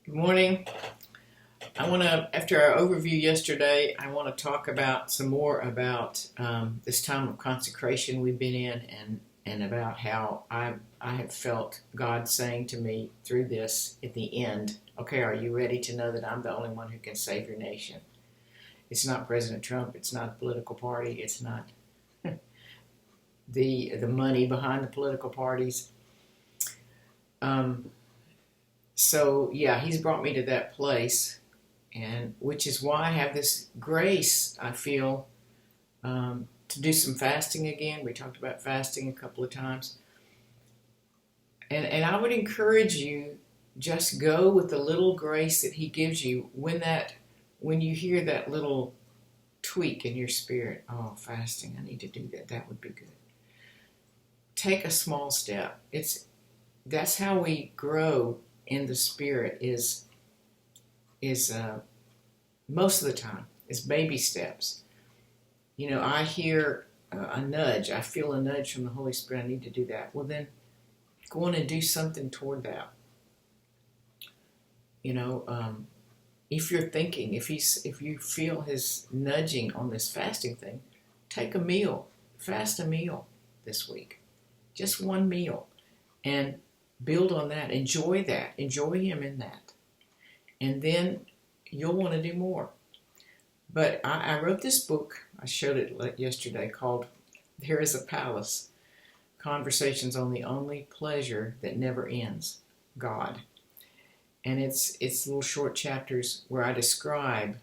Good morning. After our overview yesterday, I want to talk about some more about this time of consecration we've been in, and about how I have felt God saying to me through this at the end, okay, are you ready to know that I'm the only one who can save your nation? It's not President Trump. It's not a political party. It's not the money behind the political parties. Um, so yeah, he's brought me to that place, and which is why I have this grace, I feel, to do some fasting again. We talked about fasting a couple of times. And I would encourage you, just go with the little grace that he gives you when you hear that little tweak in your spirit. Oh, fasting, I need to do that. That would be good. Take a small step. That's how we grow in the spirit is most of the time is baby steps. You know, I hear a nudge. I feel a nudge from the Holy Spirit. I need to do that. Well, then go on and do something toward that. You know, if you're thinking, if you feel his nudging on this fasting thing, take a meal, fast a meal this week, just one meal, and build on that. Enjoy that. Enjoy him in that, and then you'll want to do more. But I wrote this book, I showed it yesterday, called There is a Palace, Conversations on the Only Pleasure That Never Ends, God. And it's little short chapters where I describe,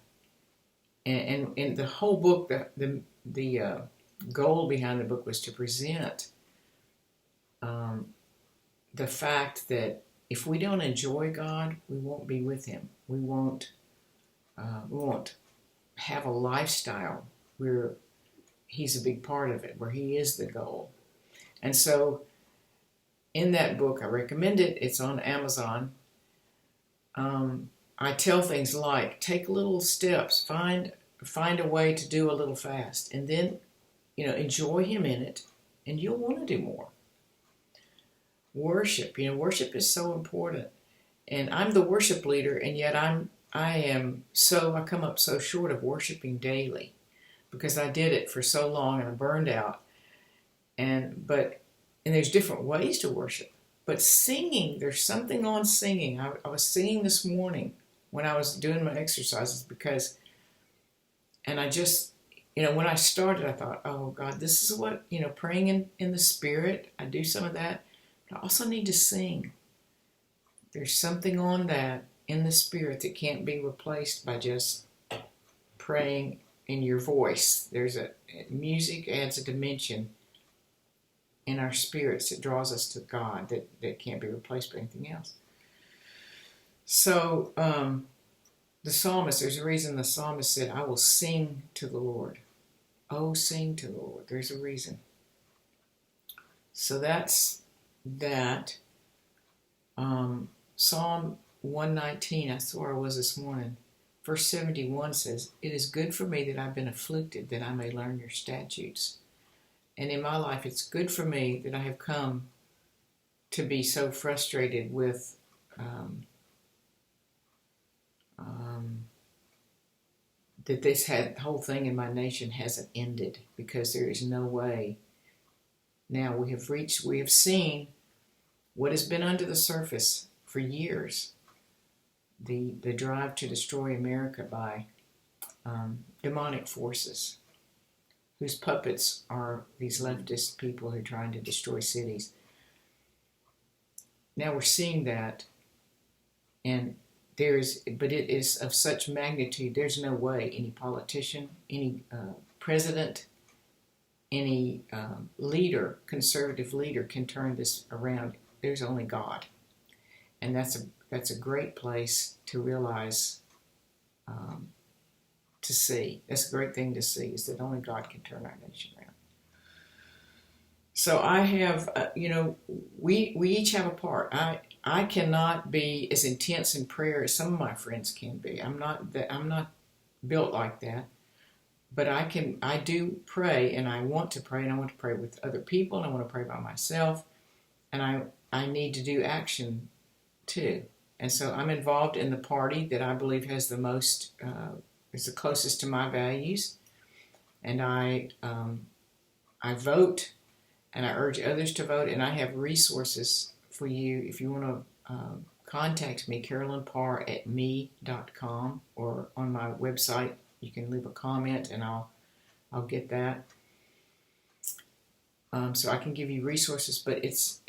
and the whole book, the goal behind the book was to present the fact that if we don't enjoy God, we won't be with him. We won't have a lifestyle where he's a big part of it, where he is the goal. And so in that book, I recommend it. It's on Amazon. I tell things like, take little steps, find a way to do a little fast, and then, enjoy him in it, and you'll want to do more. Worship, worship is so important. And I'm the worship leader, and yet I come up so short of worshiping daily because I did it for so long and I burned out. And there's different ways to worship. But singing, there's something on singing. I was singing this morning when I was doing my exercises and I just, when I started, I thought, oh God, this is what, praying in the Spirit. I do some of that. But I also need to sing. There's something on that in the Spirit that can't be replaced by just praying in your voice. Music adds a dimension in our spirits that draws us to God that can't be replaced by anything else. So the psalmist, there's a reason the psalmist said, I will sing to the Lord. Oh, sing to the Lord. There's a reason. So that's that. Psalm 119, that's where I was this morning. Verse 71 says, it is good for me that I've been afflicted, that I may learn your statutes. And in my life, it's good for me that I have come to be so frustrated with that this whole thing in my nation hasn't ended, because there is no way. Now we have seen what has been under the surface for years. The drive to destroy America by demonic forces, whose puppets are these leftist people who are trying to destroy cities. Now we're seeing that, but it is of such magnitude, there's no way any politician, any president, any conservative leader can turn this around. There's only God. And that's a great place to realize, to see. That's a great thing to see, is that only God can turn our nation around. So I have, we each have a part. I cannot be as intense in prayer as some of my friends can be. I'm not built like that. But I do pray, and I want to pray, and I want to pray with other people, and I want to pray by myself, and I need to do action too. And so I'm involved in the party that I believe has the most, is the closest to my values. And I vote, and I urge others to vote, and I have resources for you if you want to contact me, carolynparr@me.com, or on my website. You can leave a comment and I'll get that. So I can give you resources, but it's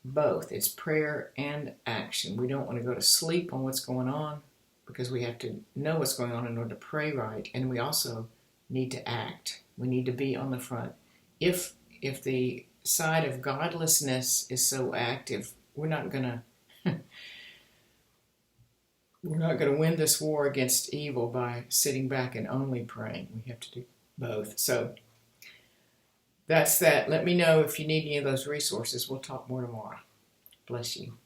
both. It's prayer and action. We don't want to go to sleep on what's going on, because we have to know what's going on in order to pray right, and we also need to act. We need to be on the front. If the side of godlessness is so active, we're not gonna win this war against evil by sitting back and only praying. We have to do both. So that's that. Let me know if you need any of those resources. We'll talk more tomorrow. Bless you.